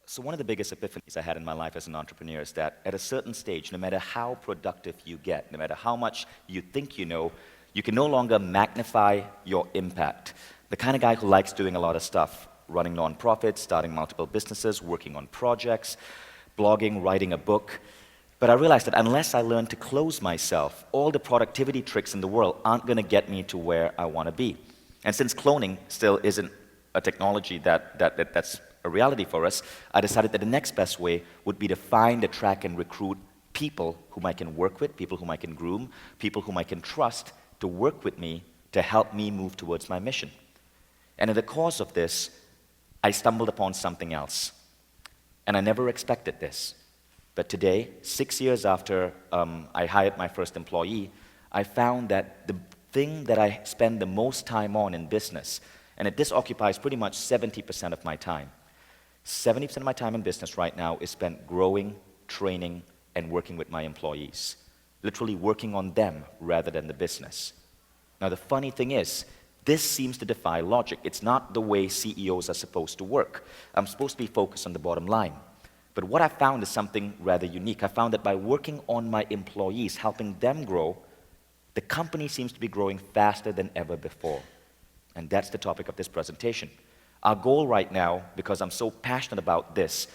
So one of the biggest epiphanies I had in my life as an entrepreneur is that at a certain stage, no matter how productive you get, no matter how much you think you know, you can no longer magnify your impact. The kind of guy who likes doing a lot of stuff, running nonprofits, starting multiple businesses, working on projects, blogging, writing a book. But I realized that unless I learn to close myself, all the productivity tricks in the world aren't going to get me to where I want to be. And since cloning still isn't a technology that's a reality for us, I decided that the next best way would be to find, attract, and recruit people whom I can work with, people whom I can groom, people whom I can trust to work with me to help me move towards my mission. And in the course of this, I stumbled upon something else. And I never expected this. But today, 6 years after I hired my first employee, I found that the thing that I spend the most time on in business, and this occupies pretty much 70% of my time, 70% of my time in business right now is spent growing, training, and working with my employees. Literally working on them rather than the business. Now the funny thing is, this seems to defy logic. It's not the way CEOs are supposed to work. I'm supposed to be focused on the bottom line. But what I found is something rather unique. I found that by working on my employees, helping them grow, the company seems to be growing faster than ever before. And that's the topic of this presentation. Our goal right now, because I'm so passionate about this,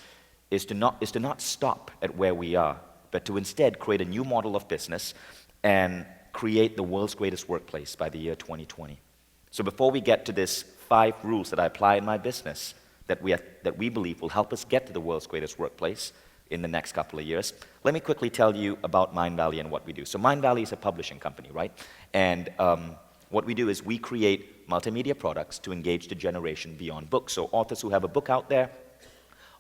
is to not stop at where we are, but to instead create a new model of business and create the world's greatest workplace by the year 2020. So before we get to these 5 rules that I apply in my business that we believe will help us get to the world's greatest workplace in the next couple of years, let me quickly tell you about Mindvalley and what we do. So Mindvalley is a publishing company, right? And what we do is we create multimedia products to engage the generation beyond books. So authors who have a book out there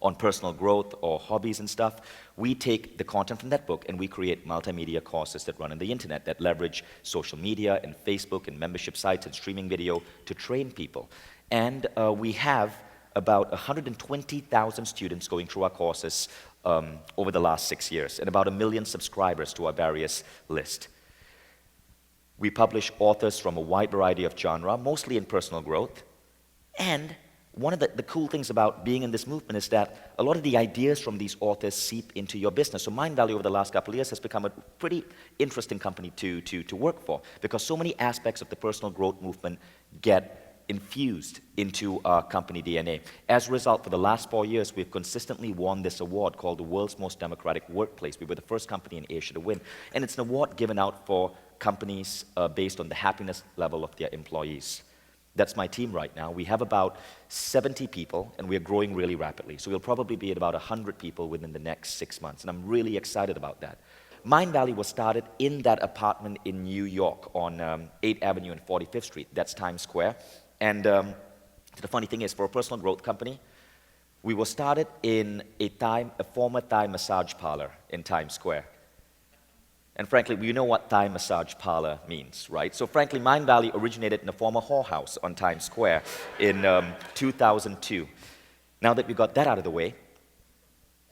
on personal growth or hobbies and stuff, we take the content from that book and we create multimedia courses that run on the internet that leverage social media and Facebook and membership sites and streaming video to train people. And we have about 120,000 students going through our courses over the last 6 years and about 1 million subscribers to our various lists. We publish authors from a wide variety of genre, mostly in personal growth. And one of the cool things about being in this movement is that a lot of the ideas from these authors seep into your business. So Mindvalley over the last couple of years has become a pretty interesting company to work for because so many aspects of the personal growth movement get infused into our company DNA. As a result, for the last 4 years, we've consistently won this award called the World's Most Democratic Workplace. We were the first company in Asia to win. And it's an award given out for companies based on the happiness level of their employees. That's my team right now. We have about 70 people, and we're growing really rapidly. So we'll probably be at about 100 people within the next 6 months, and I'm really excited about that. Mindvalley was started in that apartment in New York on 8th Avenue and 45th Street. That's Times Square. And the funny thing is, for a personal growth company, we were started in a former Thai massage parlor in Times Square. And frankly, you know what Thai massage parlor means, right? So frankly, Mindvalley originated in a former whorehouse on Times Square in 2002. Now that we got that out of the way,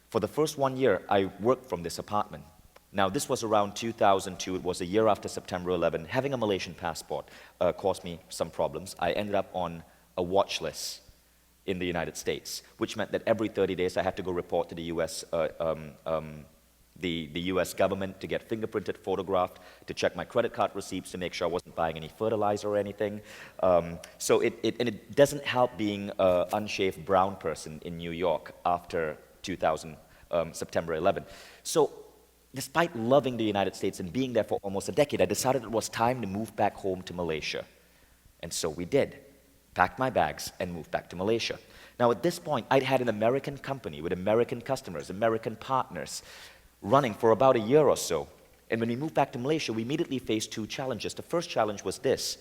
for the first 1 year, I worked from this apartment. Now, this was around 2002. It was a year after September 11. Having a Malaysian passport caused me some problems. I ended up on a watch list in the United States, which meant that every 30 days I had to go report to the US the US government to get fingerprinted, photographed, to check my credit card receipts to make sure I wasn't buying any fertilizer or anything. So it doesn't help being an unshaved brown person in New York after September 11. So despite loving the United States and being there for almost a decade, I decided it was time to move back home to Malaysia. And so we did. Packed my bags and moved back to Malaysia. Now at this point, I'd had an American company with American customers, American partners, running for about a year or so. And when we moved back to Malaysia, we immediately faced 2 challenges. The first challenge was this.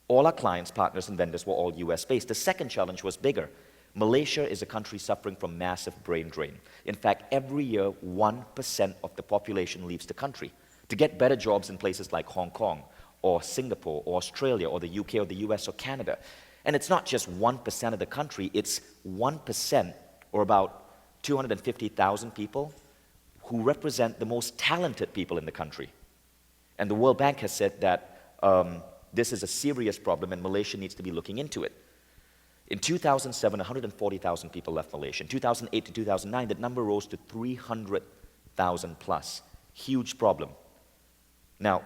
All our clients, partners, and vendors were all US-based. The second challenge was bigger. Malaysia is a country suffering from massive brain drain. In fact, every year, 1% of the population leaves the country to get better jobs in places like Hong Kong or Singapore or Australia or the UK or the US or Canada. And it's not just 1% of the country, it's 1% or about 250,000 people who represent the most talented people in the country. And the World Bank has said that this is a serious problem and Malaysia needs to be looking into it. In 2007, 140,000 people left Malaysia. In 2008 to 2009, that number rose to 300,000 plus. Huge problem. Now,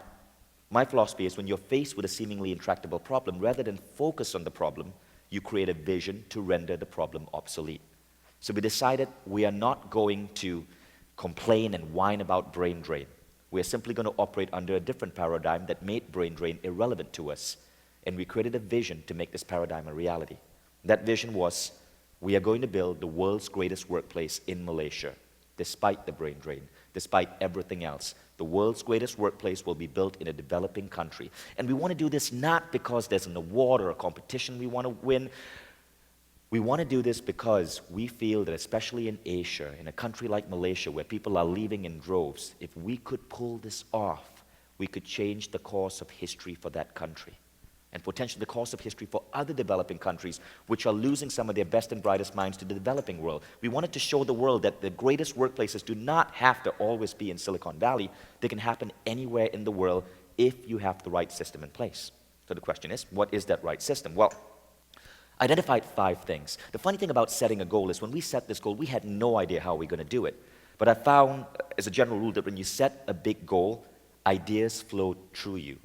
my philosophy is when you're faced with a seemingly intractable problem, rather than focus on the problem, you create a vision to render the problem obsolete. So we decided we are not going to complain and whine about brain drain. We are simply going to operate under a different paradigm that made brain drain irrelevant to us. And we created a vision to make this paradigm a reality. That vision was, we are going to build the world's greatest workplace in Malaysia, despite the brain drain, despite everything else. The world's greatest workplace will be built in a developing country. And we want to do this not because there's an award or a competition we want to win. We want to do this because we feel that especially in Asia, in a country like Malaysia where people are leaving in droves, if we could pull this off, we could change the course of history for that country. And potentially the course of history for other developing countries which are losing some of their best and brightest minds to the developing world. We wanted to show the world that the greatest workplaces do not have to always be in Silicon Valley. They can happen anywhere in the world if you have the right system in place. So the question is, what is that right system? Well, I identified 5 things. The funny thing about setting a goal is when we set this goal, we had no idea how we were going to do it. But I found, as a general rule, that when you set a big goal, ideas flow through you.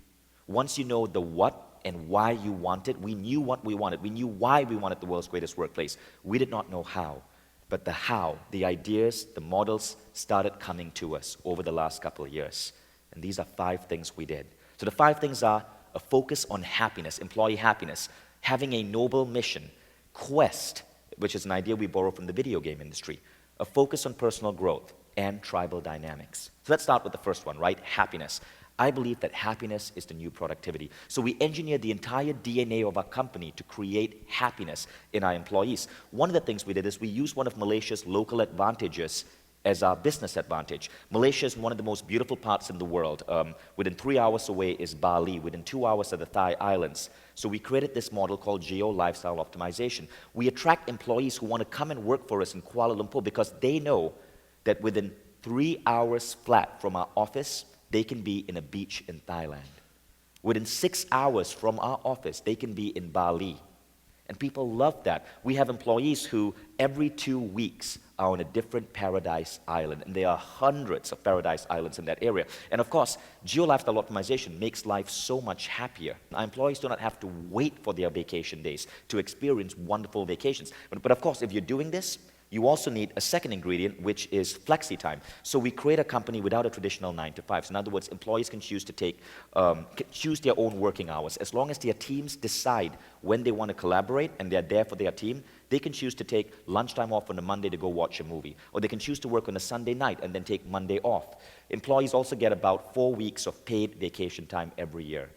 Once you know the what and why you want it, we knew what we wanted. We knew why we wanted the world's greatest workplace. We did not know how. But the how, the ideas, the models started coming to us over the last couple of years. And these are 5 things we did. So the 5 things are a focus on happiness, employee happiness, having a noble mission, quest, which is an idea we borrow from the video game industry, a focus on personal growth, and tribal dynamics. So let's start with the first one, right? Happiness. I believe that happiness is the new productivity. So we engineered the entire DNA of our company to create happiness in our employees. One of the things we did is we used one of Malaysia's local advantages as our business advantage. Malaysia is one of the most beautiful parts in the world. Within 3 hours away is Bali. Within 2 hours are the Thai Islands. So we created this model called Geo Lifestyle Optimization. We attract employees who want to come and work for us in Kuala Lumpur because they know that within 3 hours flat from our office, they can be in a beach in Thailand. Within 6 hours from our office, they can be in Bali. And people love that. We have employees who every 2 weeks are on a different paradise island. And there are hundreds of paradise islands in that area. And of course, geo-lifestyle optimization makes life so much happier. Our employees do not have to wait for their vacation days to experience wonderful vacations. But of course, if you're doing this, you also need a second ingredient, which is flexi time. So we create a company without a traditional 9 to 5. So in other words, employees can choose to choose their own working hours. As long as their teams decide when they want to collaborate and they're there for their team, they can choose to take lunchtime off on a Monday to go watch a movie. Or they can choose to work on a Sunday night and then take Monday off. Employees also get about 4 weeks of paid vacation time every year.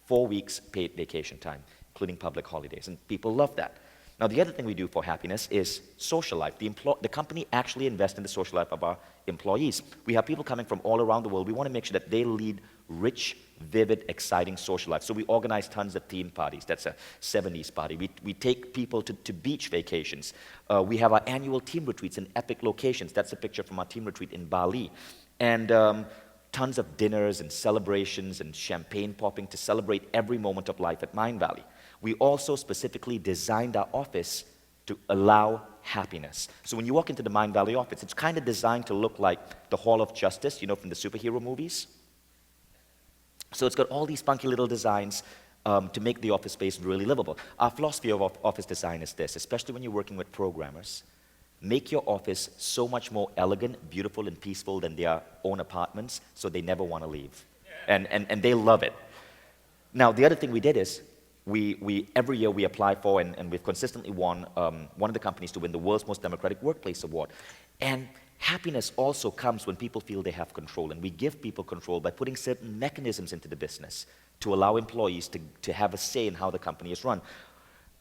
4 weeks paid vacation time, including public holidays. And people love that. Now, the other thing we do for happiness is social life. The company actually invests in the social life of our employees. We have people coming from all around the world. We want to make sure that they lead rich, vivid, exciting social life. So we organize tons of theme parties. That's a 70s party. We take people to beach vacations. We have our annual team retreats in epic locations. That's a picture from our team retreat in Bali. And tons of dinners and celebrations and champagne popping to celebrate every moment of life at Mindvalley. We also specifically designed our office to allow happiness. So when you walk into the Mindvalley office, it's kind of designed to look like the Hall of Justice, you know, from the superhero movies. So it's got all these funky little designs to make the office space really livable. Our philosophy of office design is this, especially when you're working with programmers. Make your office so much more elegant, beautiful, and peaceful than their own apartments, so they never want to leave. And they love it. Now, the other thing we did is, every year we apply for, and we've consistently won one of the companies to win the world's most democratic workplace award. And happiness also comes when people feel they have control, and we give people control by putting certain mechanisms into the business to allow employees to have a say in how the company is run.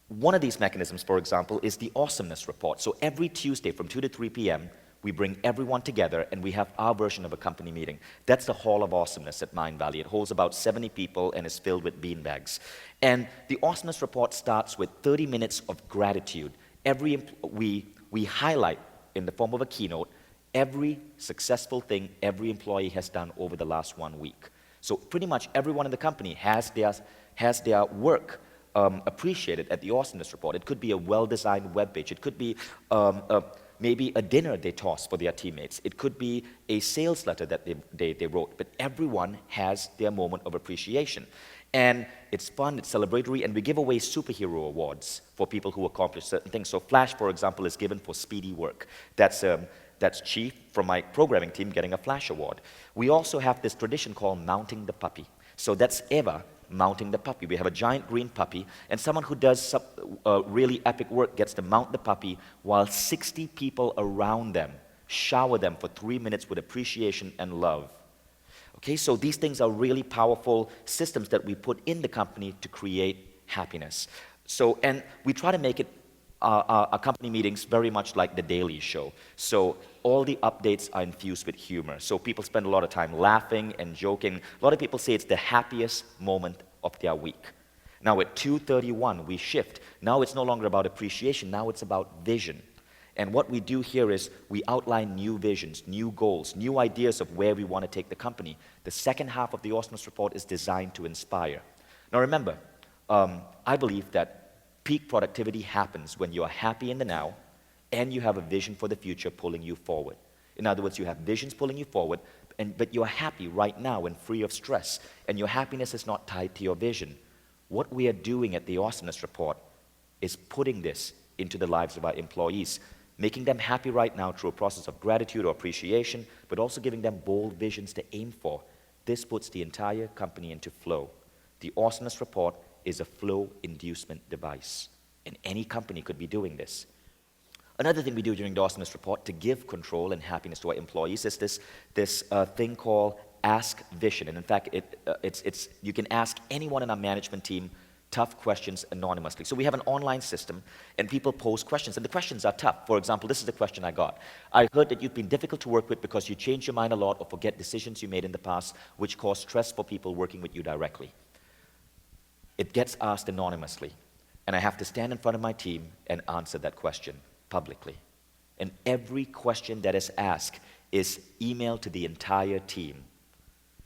One of these mechanisms, for example, is the Awesomeness Report. So every Tuesday from 2 to 3 p.m., we bring everyone together and we have our version of a company meeting. That's the Hall of Awesomeness at Mindvalley. It holds about 70 people and is filled with beanbags. And the Awesomeness Report starts with 30 minutes of gratitude. We highlight, in the form of a keynote, every successful thing every employee has done over the last 1 week. So pretty much everyone in the company has their work appreciated at the Awesomeness Report. It could be a well-designed web page. It could be maybe a dinner they toss for their teammates. It could be a sales letter that they wrote. But everyone has their moment of appreciation. And it's fun, it's celebratory, and we give away superhero awards for people who accomplish certain things. So Flash, for example, is given for speedy work. That's Chief from my programming team getting a Flash award. We also have this tradition called mounting the puppy. So that's Eva mounting the puppy. We have a giant green puppy, and someone who does some, really epic work gets to mount the puppy while 60 people around them shower them for 3 minutes with appreciation and love. Okay, so these things are really powerful systems that we put in the company to create happiness. So, and we try to make it our company meetings very much like the Daily Show. So all the updates are infused with humor. So people spend a lot of time laughing and joking. A lot of people say it's the happiest moment of their week. Now at 2:31, we shift. Now it's no longer about appreciation. Now it's about vision. And what we do here is we outline new visions, new goals, new ideas of where we want to take the company. The second half of the Awesomeness Report is designed to inspire. Now remember, I believe that peak productivity happens when you are happy in the now and you have a vision for the future pulling you forward. In other words, you have visions pulling you forward, but you are happy right now and free of stress, and your happiness is not tied to your vision. What we are doing at the Awesomeness Report is putting this into the lives of our employees, making them happy right now through a process of gratitude or appreciation, but also giving them bold visions to aim for. This puts the entire company into flow. The Awesomeness Report is a flow inducement device, and any company could be doing this. Another thing we do during the Awesomeness Report to give control and happiness to our employees is this thing called Ask Vishen. And in fact, you can ask anyone in our management team tough questions anonymously. So we have an online system, and people pose questions, and the questions are tough. For example, this is the question I got. I heard that you've been difficult to work with because you change your mind a lot or forget decisions you made in the past, which cause stress for people working with you directly. It gets asked anonymously, and I have to stand in front of my team and answer that question publicly. And every question that is asked is emailed to the entire team.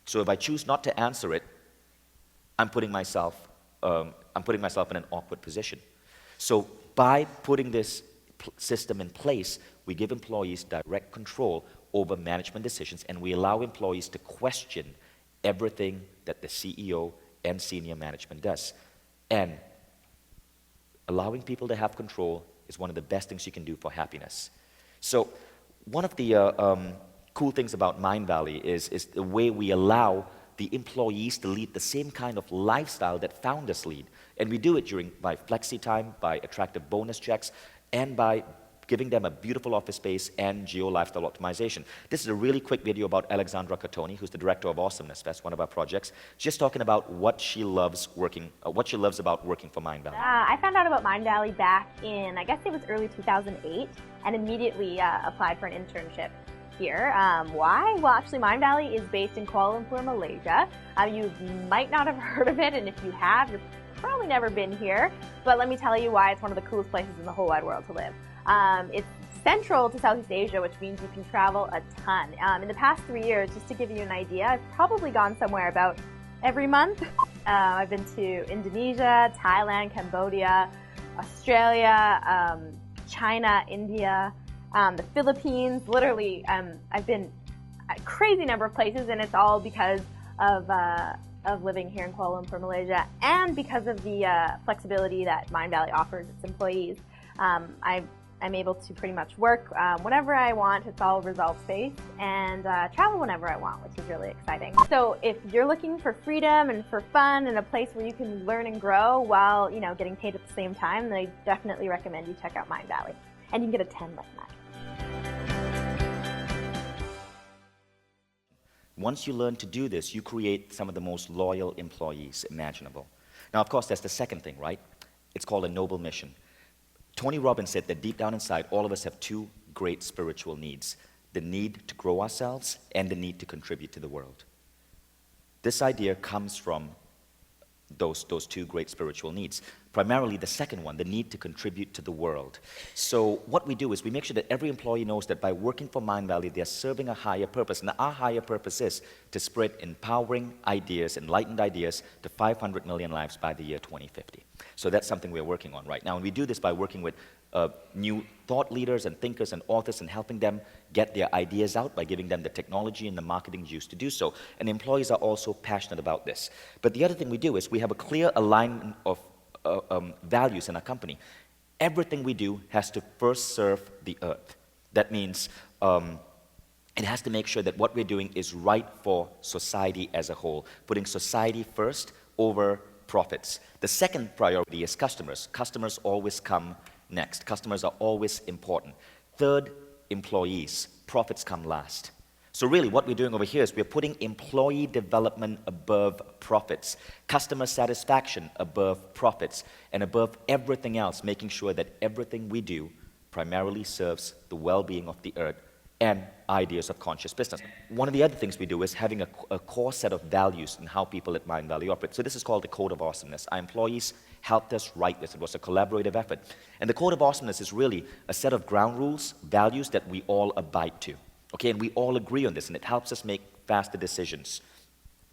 So if I choose not to answer it, I'm putting myself in an awkward position. So by putting this system in place, we give employees direct control over management decisions, and we allow employees to question everything that the CEO and senior management does. And allowing people to have control is one of the best things you can do for happiness. So one of the cool things about Mindvalley is the way we allow the employees to lead the same kind of lifestyle that founders lead. And we do it by flexi time, by attractive bonus checks, and by giving them a beautiful office space and geo-lifestyle optimization. This is a really quick video about Alexandra Catoni, who's the director of Awesomeness Fest, one of our projects, just talking about what she loves about working for Mindvalley. I found out about Mindvalley back in, I guess it was early 2008, and immediately applied for an internship here. Why? Well, actually, Mindvalley is based in Kuala Lumpur, Malaysia. You might not have heard of it, and if you have, you've probably never been here. But let me tell you why it's one of the coolest places in the whole wide world to live. It's central to Southeast Asia, which means you can travel a ton. In the past 3 years, just to give you an idea, I've probably gone somewhere about every month. I've been to Indonesia, Thailand, Cambodia, Australia, China, India, the Philippines. Literally, I've been a crazy number of places, and it's all because of living here in Kuala Lumpur, Malaysia, and because of the flexibility that Mindvalley offers its employees. I'm able to pretty much work whenever I want. It's all results-based, and travel whenever I want, which is really exciting. So if you're looking for freedom and for fun and a place where you can learn and grow while getting paid at the same time, then I definitely recommend you check out Mindvalley. And you can get a 10 like that. Once you learn to do this, you create some of the most loyal employees imaginable. Now, of course, that's the second thing, right? It's called a noble mission. Tony Robbins said that deep down inside, all of us have two great spiritual needs: the need to grow ourselves and the need to contribute to the world. This idea comes from those two great spiritual needs. Primarily the second one, the need to contribute to the world. So what we do is we make sure that every employee knows that by working for Mindvalley, they're serving a higher purpose. And our higher purpose is to spread empowering ideas, enlightened ideas to 500 million lives by the year 2050. So that's something we're working on right now. And we do this by working with new thought leaders and thinkers and authors and helping them get their ideas out by giving them the technology and the marketing juice to do so. And employees are also passionate about this. But the other thing we do is we have a clear alignment of values in our company. Everything we do has to first serve the earth. That means it has to make sure that what we're doing is right for society as a whole, putting society first over profits. The second priority is customers. Customers always come next. Customers are always important. Third, employees. Profits come last. So really what we're doing over here is we're putting employee development above profits, customer satisfaction above profits, and above everything else, making sure that everything we do primarily serves the well-being of the earth and ideas of conscious business. One of the other things we do is having a core set of values in how people at Mindvalley operate. So this is called the Code of Awesomeness. Our employees helped us write this. It was a collaborative effort. And the Code of Awesomeness is really a set of ground rules, values that we all abide to. Okay, and we all agree on this, and it helps us make faster decisions.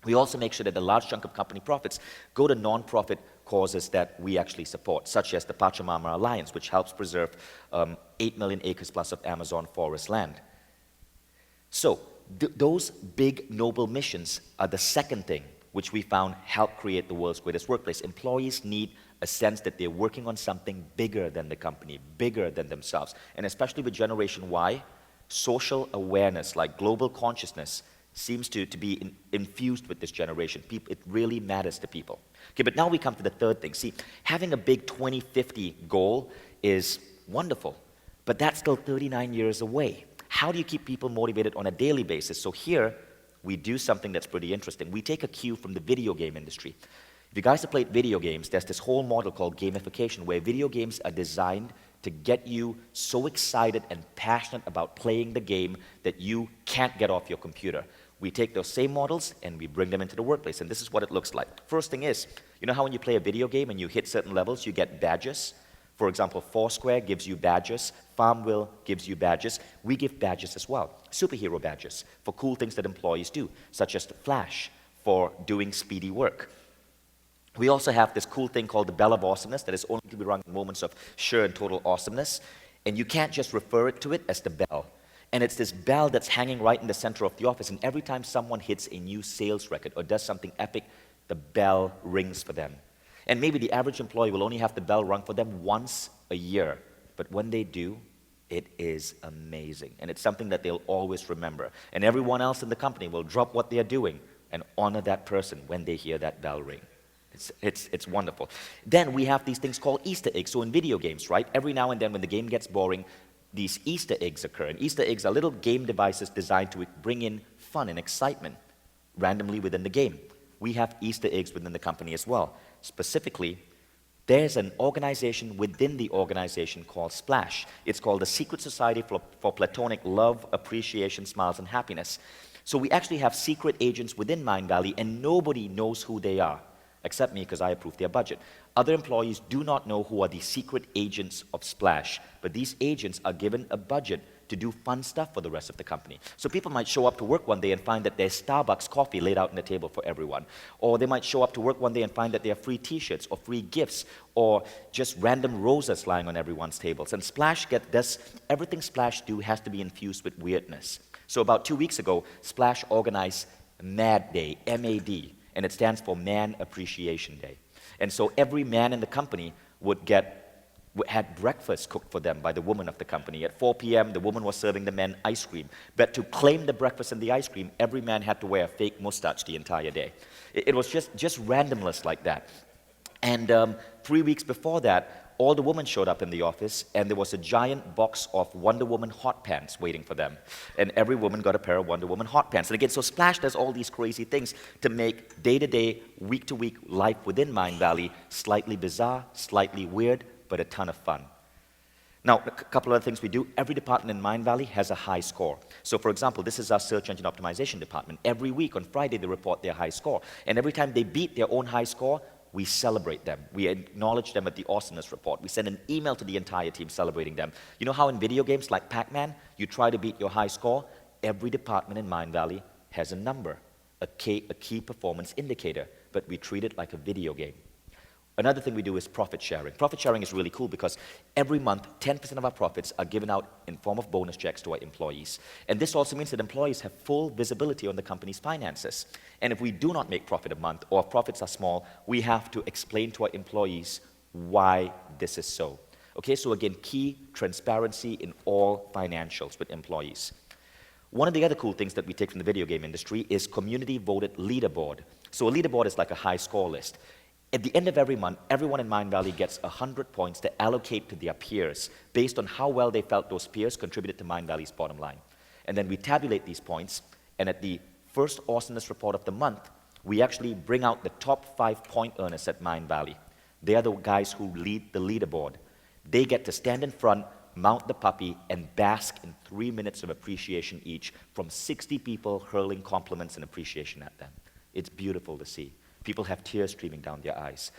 We also make sure that the large chunk of company profits go to non-profit causes that we actually support, such as the Pachamama Alliance, which helps preserve 8 million acres plus of Amazon forest land. So those big, noble missions are the second thing which we found help create the world's greatest workplace. Employees need a sense that they're working on something bigger than the company, bigger than themselves. And especially with Generation Y, social awareness, like global consciousness, seems to be infused with this generation. It really matters to people. Okay, but now we come to the third thing. See, having a big 2050 goal is wonderful, but that's still 39 years away. How do you keep people motivated on a daily basis? So here, we do something that's pretty interesting. We take a cue from the video game industry. If you guys have played video games, there's this whole model called gamification, where video games are designed to get you so excited and passionate about playing the game that you can't get off your computer. We take those same models and we bring them into the workplace, and this is what it looks like. First thing is, you know how when you play a video game and you hit certain levels, you get badges? For example, Foursquare gives you badges, Farmville gives you badges. We give badges as well, superhero badges, for cool things that employees do, such as the Flash for doing speedy work. We also have this cool thing called the Bell of Awesomeness that is only to be rung in moments of sheer and total awesomeness, and you can't just refer to it as the bell. And it's this bell that's hanging right in the center of the office, and every time someone hits a new sales record or does something epic, the bell rings for them. And maybe the average employee will only have the bell rung for them once a year, but when they do, it is amazing. And it's something that they'll always remember. And everyone else in the company will drop what they're doing and honor that person when they hear that bell ring. It's wonderful. Then we have these things called Easter eggs. So in video games, right, every now and then when the game gets boring, these Easter eggs occur. And Easter eggs are little game devices designed to bring in fun and excitement randomly within the game. We have Easter eggs within the company as well. Specifically, there's an organization within the organization called Splash. It's called the Secret Society for Platonic Love, Appreciation, Smiles, and Happiness. So we actually have secret agents within Mindvalley, and nobody knows who they are, except me because I approve their budget. Other employees do not know who are the secret agents of Splash, but these agents are given a budget to do fun stuff for the rest of the company. So people might show up to work one day and find that there's Starbucks coffee laid out on the table for everyone. Or they might show up to work one day and find that there are free t-shirts or free gifts or just random roses lying on everyone's tables. And Splash does everything Splash do has to be infused with weirdness. So about 2 weeks ago, Splash organized MAD Day, M-A-D, and it stands for Man Appreciation Day. And so every man in the company had breakfast cooked for them by the woman of the company. At 4 p.m., the woman was serving the men ice cream. But to claim the breakfast and the ice cream, every man had to wear a fake mustache the entire day. It was just randomness like that. And 3 weeks before that, all the women showed up in the office, and there was a giant box of Wonder Woman hot pants waiting for them. And every woman got a pair of Wonder Woman hot pants. And again, so Splash does all these crazy things to make day-to-day, week-to-week life within Mindvalley slightly bizarre, slightly weird, but a ton of fun. Now, a couple of other things we do. Every department in Mindvalley has a high score. So, for example, this is our search engine optimization department. Every week on Friday, they report their high score. And every time they beat their own high score, we celebrate them. We acknowledge them at the Awesomeness report. We send an email to the entire team celebrating them. You know how in video games like Pac-Man, you try to beat your high score? Every department in Mindvalley has a number, a key performance indicator, but we treat it like a video game. Another thing we do is profit sharing. Profit sharing is really cool because every month, 10% of our profits are given out in form of bonus checks to our employees. And this also means that employees have full visibility on the company's finances. And if we do not make profit a month, or if profits are small, we have to explain to our employees why this is so. Okay, so again, key transparency in all financials with employees. One of the other cool things that we take from the video game industry is community-voted leaderboard. So a leaderboard is like a high score list. At the end of every month, everyone in Mindvalley gets 100 points to allocate to their peers based on how well they felt those peers contributed to Mindvalley's bottom line. And then we tabulate these points, and at the first Awesomeness report of the month, we actually bring out the top 5 point earners at Mindvalley. They are the guys who lead the leaderboard. They get to stand in front, mount the puppy, and bask in 3 minutes of appreciation each from 60 people hurling compliments and appreciation at them. It's beautiful to see. People have tears streaming down their eyes.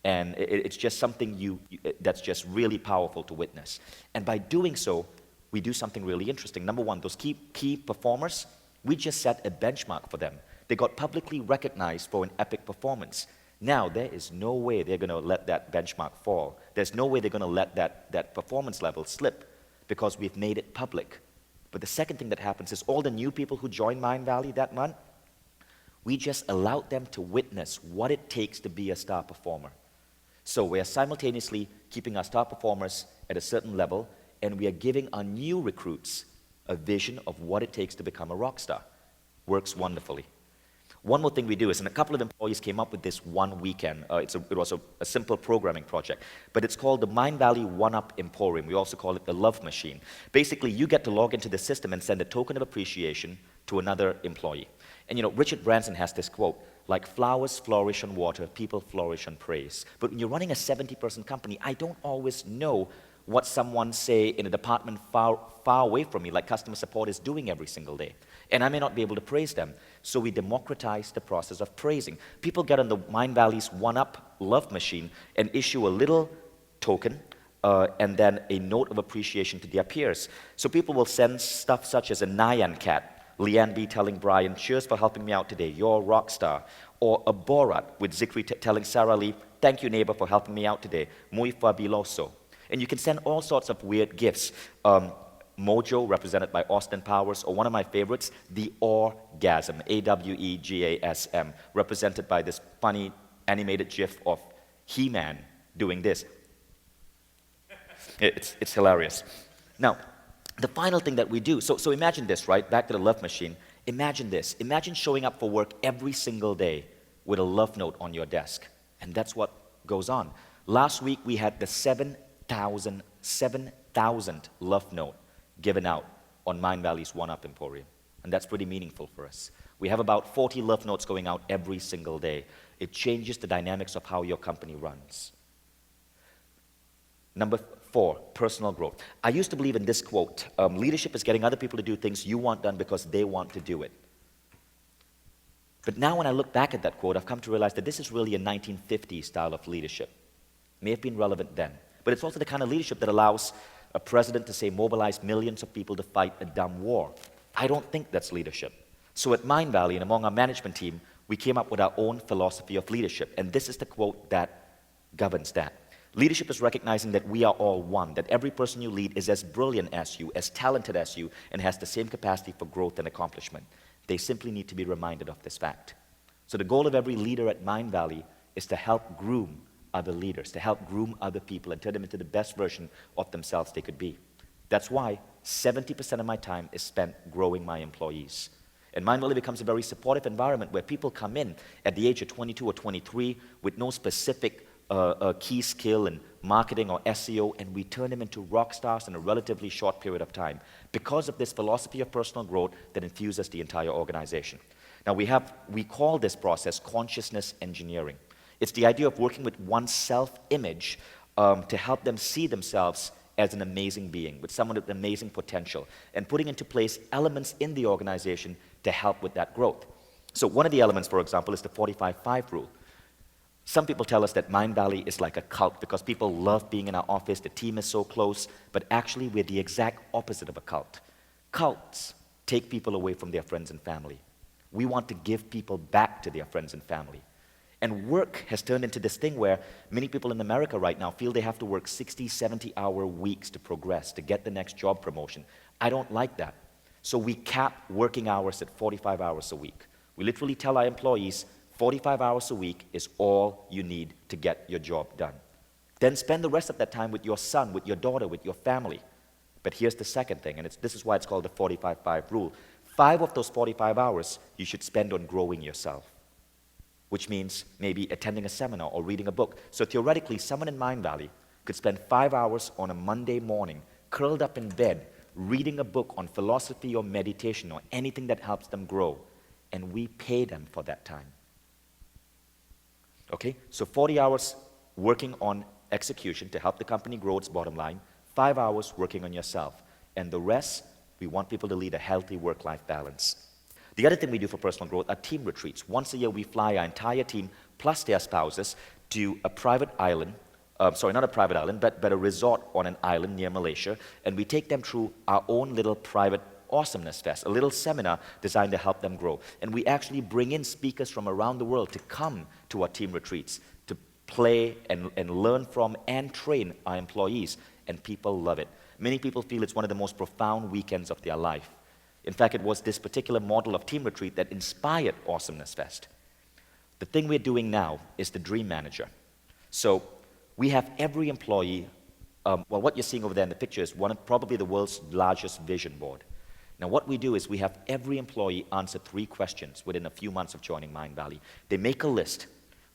And it's just something that's just really powerful to witness. And by doing so, we do something really interesting. Number one, those key performers, we just set a benchmark for them. They got publicly recognized for an epic performance. Now, there is no way they're going to let that benchmark fall. There's no way they're going to let that performance level slip because we've made it public. But the second thing that happens is all the new people who join Mindvalley that month, we just allowed them to witness what it takes to be a star performer. So we are simultaneously keeping our star performers at a certain level, and we are giving our new recruits a vision of what it takes to become a rock star. Works wonderfully. One more thing we do is, and a couple of employees came up with this one weekend. It was a simple programming project, but it's called the Mindvalley One-Up Emporium. We also call it the Love Machine. Basically, you get to log into the system and send a token of appreciation to another employee. And you know, Richard Branson has this quote, like flowers flourish on water, people flourish on praise. But when you're running a 70-person company, I don't always know what someone, say, in a department far away from me, like customer support, is doing every single day. And I may not be able to praise them. So we democratize the process of praising. People get on the Mindvalley's One-Up Love Machine and issue a little token and then a note of appreciation to their peers. So people will send stuff such as a Nyan cat, Leanne B. telling Brian, cheers for helping me out today, you're a rock star. Or a Borat with Zikri telling Sarah Lee, thank you neighbor for helping me out today, muy fabuloso. And you can send all sorts of weird gifts. Mojo, represented by Austin Powers, or one of my favorites, the Orgasm, A-W-E-G-A-S-M, represented by this funny animated gif of He-Man doing this. It's hilarious. Now, the final thing that we do, so imagine this, right? Back to the love machine. Imagine this. Imagine showing up for work every single day with a love note on your desk. And that's what goes on. Last week, we had the 7,000th love note given out on Mindvalley's One-Up Emporium. And that's pretty meaningful for us. We have about 40 love notes going out every single day. It changes the dynamics of how your company runs. Number 4, personal growth. I used to believe in this quote, leadership is getting other people to do things you want done because they want to do it. But now when I look back at that quote, I've come to realize that this is really a 1950s style of leadership. May have been relevant then. But it's also the kind of leadership that allows a president to say mobilize millions of people to fight a dumb war. I don't think that's leadership. So at Mindvalley and among our management team, we came up with our own philosophy of leadership. And this is the quote that governs that. Leadership is recognizing that we are all one, that every person you lead is as brilliant as you, as talented as you, and has the same capacity for growth and accomplishment. They simply need to be reminded of this fact. So the goal of every leader at Mindvalley is to help groom other leaders, to help groom other people and turn them into the best version of themselves they could be. That's why 70% of my time is spent growing my employees. And Mindvalley becomes a very supportive environment where people come in at the age of 22 or 23 with no specific key skill in marketing or SEO, and we turn them into rock stars in a relatively short period of time because of this philosophy of personal growth that infuses the entire organization. Now we call this process consciousness engineering. It's the idea of working with one's self-image to help them see themselves as an amazing being, with someone with amazing potential, and putting into place elements in the organization to help with that growth. So one of the elements, for example, is the 45-5 rule. Some people tell us that Mindvalley is like a cult because people love being in our office, the team is so close, but actually we're the exact opposite of a cult. Cults take people away from their friends and family. We want to give people back to their friends and family. And work has turned into this thing where many people in America right now feel they have to work 60, 70-hour weeks to progress, to get the next job promotion. I don't like that. So we cap working hours at 45 hours a week. We literally tell our employees, 45 hours a week is all you need to get your job done. Then spend the rest of that time with your son, with your daughter, with your family. But here's the second thing, and this is why it's called the 45-5 rule. 5 of those 45 hours you should spend on growing yourself, which means maybe attending a seminar or reading a book. So theoretically, someone in Mindvalley could spend 5 hours on a Monday morning, curled up in bed, reading a book on philosophy or meditation or anything that helps them grow, and we pay them for that time. Okay, so 40 hours working on execution to help the company grow its bottom line, 5 hours working on yourself, and the rest, we want people to lead a healthy work-life balance. The other thing we do for personal growth are team retreats. Once a year, we fly our entire team, plus their spouses, to a private island, sorry, not a private island, but a resort on an island near Malaysia, and we take them through our own little private Awesomeness Fest, a little seminar designed to help them grow. And we actually bring in speakers from around the world to come to our team retreats, to play and learn from and train our employees, and people love it. Many people feel it's one of the most profound weekends of their life. In fact, it was this particular model of team retreat that inspired Awesomeness Fest. The thing we're doing now is the Dream Manager. So we have every employee, well, what you're seeing over there in the picture is probably the world's largest vision board. Now, what we do is we have every employee answer 3 questions within a few months of joining Mindvalley. They make a list.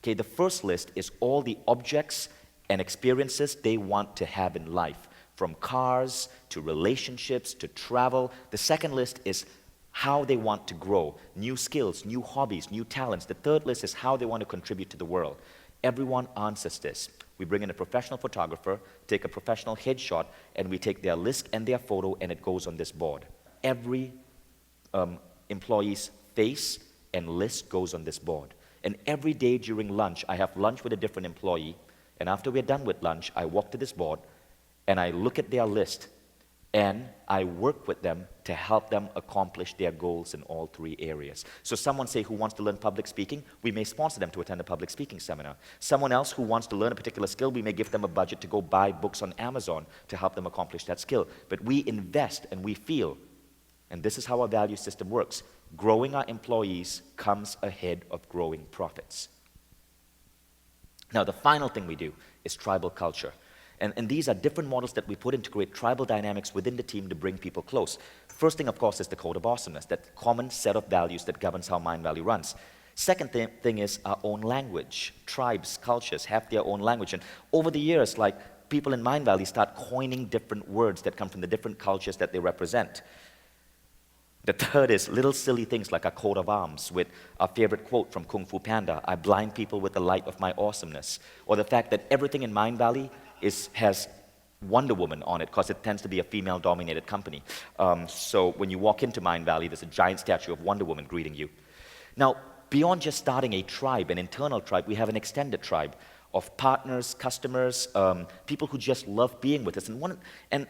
Okay, the first list is all the objects and experiences they want to have in life, from cars to relationships to travel. The second list is how they want to grow, new skills, new hobbies, new talents. The third list is how they want to contribute to the world. Everyone answers this. We bring in a professional photographer, take a professional headshot, and we take their list and their photo, and it goes on this board. Every employee's face and list goes on this board. And every day during lunch, I have lunch with a different employee, and after we're done with lunch, I walk to this board, and I look at their list, and I work with them to help them accomplish their goals in all 3 areas. So someone, say, who wants to learn public speaking, we may sponsor them to attend a public speaking seminar. Someone else who wants to learn a particular skill, we may give them a budget to go buy books on Amazon to help them accomplish that skill. But we invest and we feel, and this is how our value system works, growing our employees comes ahead of growing profits. Now, the final thing we do is tribal culture. And these are different models that we put in to create tribal dynamics within the team to bring people close. First thing, of course, is the code of awesomeness, that common set of values that governs how Mindvalley runs. Second thing is our own language. Tribes, cultures have their own language. And over the years, like, people in Mindvalley start coining different words that come from the different cultures that they represent. The third is little silly things like our coat of arms with our favorite quote from Kung Fu Panda, I blind people with the light of my awesomeness. Or the fact that everything in Mindvalley has Wonder Woman on it because it tends to be a female-dominated company. So when you walk into Mindvalley, there's a giant statue of Wonder Woman greeting you. Now, beyond just starting a tribe, an internal tribe, we have an extended tribe of partners, customers, people who just love being with us. And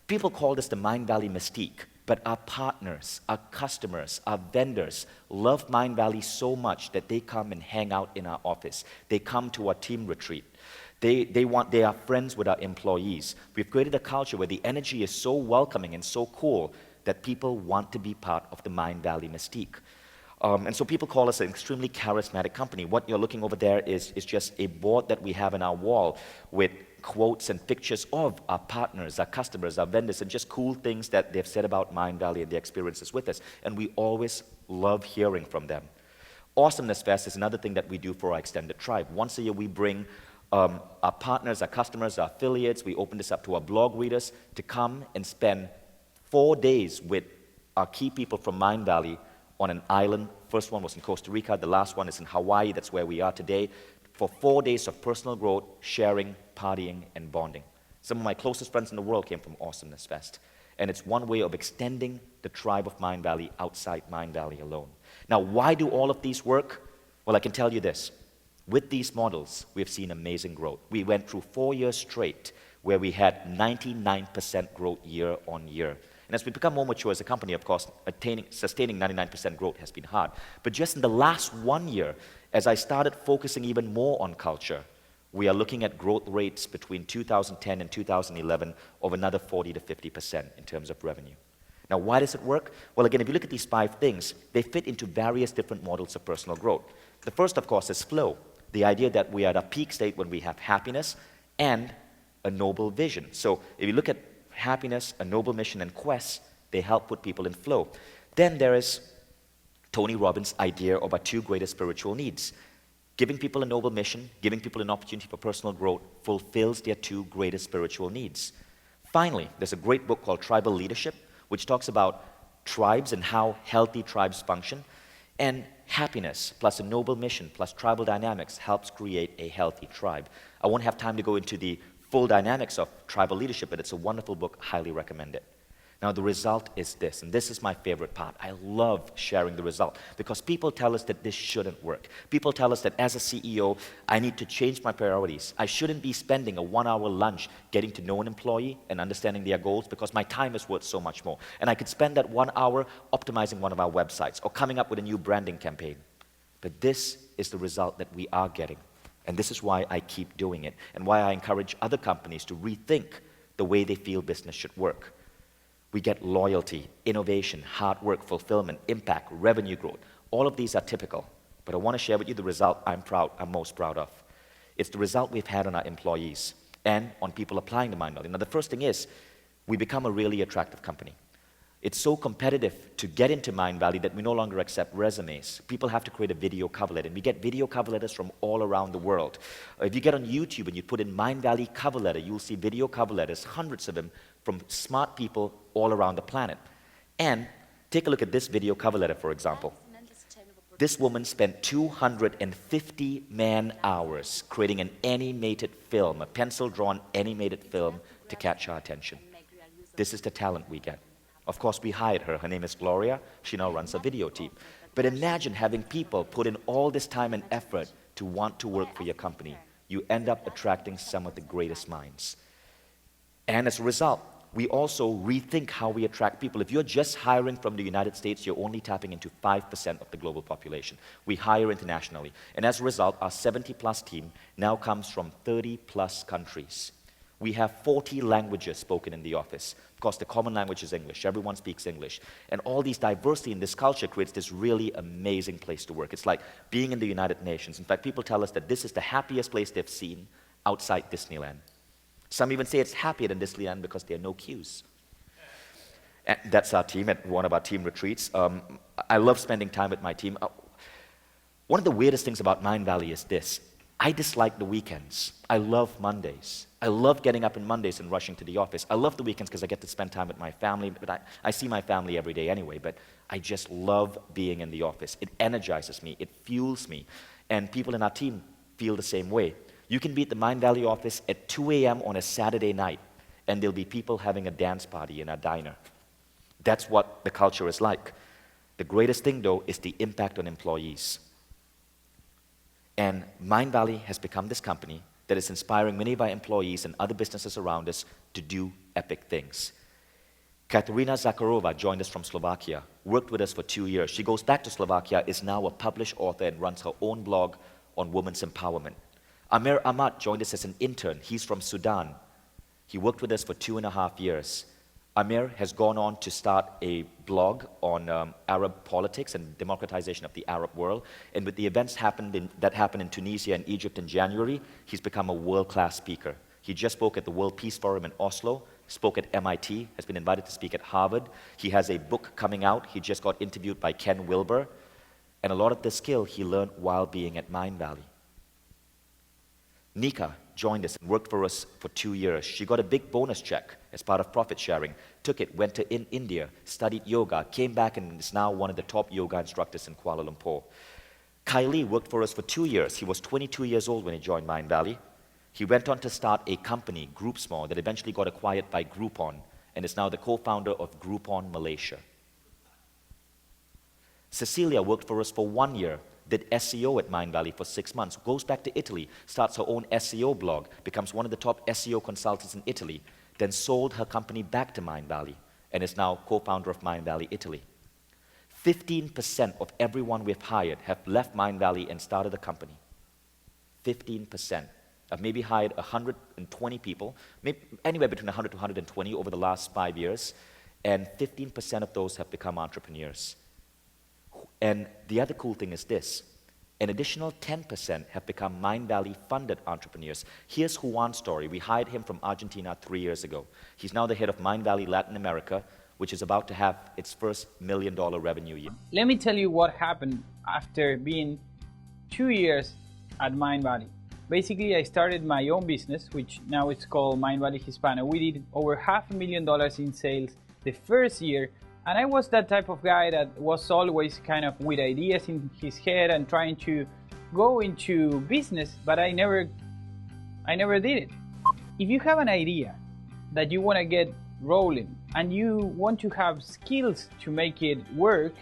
people call this the Mindvalley mystique. But our partners, our customers, our vendors love Mindvalley so much that they come and hang out in our office. They come to our team retreat. They are friends with our employees. We've created a culture where the energy is so welcoming and so cool that people want to be part of the Mindvalley mystique. And so people call us an extremely charismatic company. What you're looking over there is just a board that we have in our wall with quotes and pictures of our partners, our customers, our vendors, and just cool things that they've said about Mindvalley and their experiences with us. And we always love hearing from them. Awesomeness Fest is another thing that we do for our extended tribe. Once a year, we bring our partners, our customers, our affiliates, we open this up to our blog readers to come and spend 4 days with our key people from Mindvalley on an island. First one was in Costa Rica, the last one is in Hawaii, that's where we are today, for 4 days of personal growth, sharing, partying, and bonding. Some of my closest friends in the world came from Awesomeness Fest. And it's one way of extending the tribe of Mindvalley outside Mindvalley alone. Now, why do all of these work? Well, I can tell you this. With these models, we have seen amazing growth. We went through 4 years straight where we had 99% growth year on year. And as we become more mature as a company, of course, sustaining 99% growth has been hard. But just in the last 1 year, as I started focusing even more on culture, we are looking at growth rates between 2010 and 2011 of another 40 to 50% in terms of revenue. Now, why does it work? Well, again, if you look at these 5 things, they fit into various different models of personal growth. The first, of course, is flow. The idea that we are at a peak state when we have happiness and a noble vision. So if you look at happiness, a noble mission, and quest, they help put people in flow. Then there is Tony Robbins' idea of our 2 greatest spiritual needs. Giving people a noble mission, giving people an opportunity for personal growth fulfills their 2 greatest spiritual needs. Finally, there's a great book called Tribal Leadership, which talks about tribes and how healthy tribes function. And happiness plus a noble mission plus tribal dynamics helps create a healthy tribe. I won't have time to go into the full dynamics of tribal leadership, but it's a wonderful book, highly recommend it. Now the result is this, and this is my favorite part. I love sharing the result because people tell us that this shouldn't work. People tell us that as a CEO, I need to change my priorities. I shouldn't be spending a 1-hour lunch getting to know an employee and understanding their goals because my time is worth so much more. And I could spend that 1 hour optimizing one of our websites or coming up with a new branding campaign. But this is the result that we are getting. And this is why I keep doing it and why I encourage other companies to rethink the way they feel business should work. We get loyalty, innovation, hard work, fulfillment, impact, revenue growth. All of these are typical, but I want to share with you the result I'm most proud of. It's the result we've had on our employees and on people applying to Mindvalley. Now, the first thing is, we become a really attractive company. It's so competitive to get into Mindvalley that we no longer accept resumes. People have to create a video cover letter, and we get video cover letters from all around the world. If you get on YouTube and you put in Mindvalley cover letter, you'll see video cover letters, hundreds of them, from smart people all around the planet. And take a look at this video cover letter, for example. This woman spent 250 man-hours creating an animated film, a pencil-drawn animated film to catch our attention. This is the talent we get. Of course, we hired her. Her name is Gloria. She now runs a video team. But imagine having people put in all this time and effort to want to work for your company. You end up attracting some of the greatest minds. And as a result, we also rethink how we attract people. If you're just hiring from the United States, you're only tapping into 5% of the global population. We hire internationally. And as a result, our 70-plus team now comes from 30-plus countries. We have 40 languages spoken in the office. Of course, the common language is English. Everyone speaks English. And all these diversity in this culture creates this really amazing place to work. It's like being in the United Nations. In fact, people tell us that this is the happiest place they've seen outside Disneyland. Some even say it's happier than Disneyland because there are no queues. And that's our team at one of our team retreats. I love spending time with my team. One of the weirdest things about Mindvalley is this. I dislike the weekends. I love Mondays. I love getting up on Mondays and rushing to the office. I love the weekends because I get to spend time with my family. But I see my family every day anyway, but I just love being in the office. It energizes me. It fuels me. And people in our team feel the same way. You can be at the Mindvalley office at 2 a.m. on a Saturday night, and there'll be people having a dance party in our diner. That's what the culture is like. The greatest thing, though, is the impact on employees. And Mindvalley has become this company that is inspiring many of our employees and other businesses around us to do epic things. Katerina Zakharova joined us from Slovakia, worked with us for 2 years. She goes back to Slovakia, is now a published author, and runs her own blog on women's empowerment. Amir Ahmad joined us as an intern. He's from Sudan. He worked with us for 2.5 years. Amir has gone on to start a blog on Arab politics and democratization of the Arab world. And with the events that happened in Tunisia and Egypt in January, he's become a world-class speaker. He just spoke at the World Peace Forum in Oslo, spoke at MIT, has been invited to speak at Harvard. He has a book coming out. He just got interviewed by Ken Wilber. And a lot of this skill he learned while being at Mindvalley. Nika joined us and worked for us for 2 years. She got a big bonus check as part of profit sharing, took it, went to India, studied yoga, came back and is now one of the top yoga instructors in Kuala Lumpur. Kylie worked for us for 2 years. He was 22 years old when he joined Mindvalley. He went on to start a company, GroupSmall, that eventually got acquired by Groupon and is now the co-founder of Groupon Malaysia. Cecilia worked for us for 1 year. did SEO at Mindvalley for 6 months, goes back to Italy, starts her own SEO blog, becomes one of the top SEO consultants in Italy, then sold her company back to Mindvalley, and is now co-founder of Mindvalley Italy. 15% of everyone we've hired have left Mindvalley and started a company. 15%. I've maybe hired 120 people, maybe anywhere between 100 to 120 over the last 5 years, and 15% of those have become entrepreneurs. And the other cool thing is this. An additional 10% have become Mindvalley funded entrepreneurs. Here's Juan's story. We hired him from Argentina 3 years ago. He's now the head of Mindvalley Latin America, which is about to have its first $1 million revenue year. Let me tell you what happened after being 2 years at Mindvalley. Basically, I started my own business, which now it's called Mindvalley Hispano. We did over $500,000 in sales the first year, and I was that type of guy that was always kind of with ideas in his head and trying to go into business, but I never did it. If you have an idea that you want to get rolling and you want to have skills to make it work,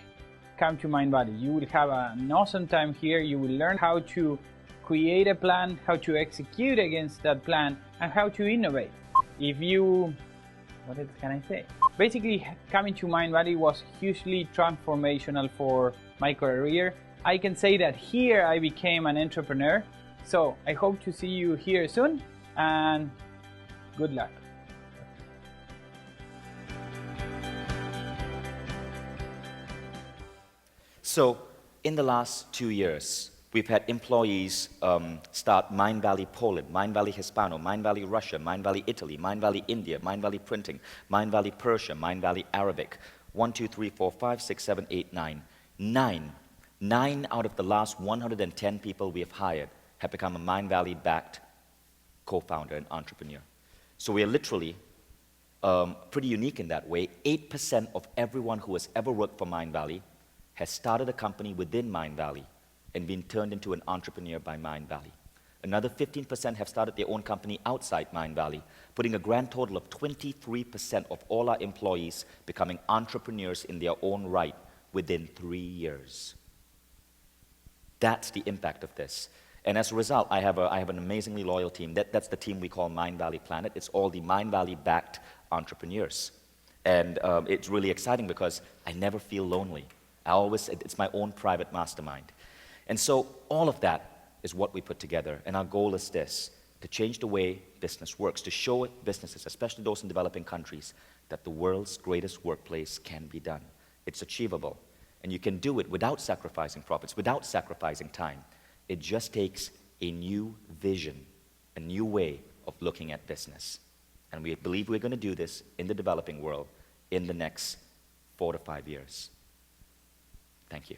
come to Mindvalley. You will have an awesome time here. You will learn how to create a plan, how to execute against that plan, and how to innovate. What else can I say? Basically, coming to Mindvalley was hugely transformational for my career. I can say that here I became an entrepreneur. So I hope to see you here soon, and good luck. So in the last 2 years, we've had employees start Mindvalley Poland, Mindvalley Hispano, Mindvalley Russia, Mindvalley Italy, Mindvalley India, Mindvalley Printing, Mindvalley Persia, Mindvalley Arabic. 1, 2, 3, 4, 5, 6, 7, 8, 9. Nine out of the last 110 people we have hired have become a Mindvalley-backed co-founder and entrepreneur. So we are literally pretty unique in that way. 8% of everyone who has ever worked for Mindvalley has started a company within Mindvalley and been turned into an entrepreneur by Mindvalley. Another 15% have started their own company outside Mindvalley, putting a grand total of 23% of all our employees becoming entrepreneurs in their own right within 3 years. That's the impact of this. And as a result, I have an amazingly loyal team. That's the team we call Mindvalley Planet. It's all the Mindvalley-backed entrepreneurs. And it's really exciting because I never feel lonely. It's my own private mastermind. And so all of that is what we put together. And our goal is this, to change the way business works, to show businesses, especially those in developing countries, that the world's greatest workplace can be done. It's achievable. And you can do it without sacrificing profits, without sacrificing time. It just takes a new vision, a new way of looking at business. And we believe we're going to do this in the developing world in the next 4 to 5 years. Thank you.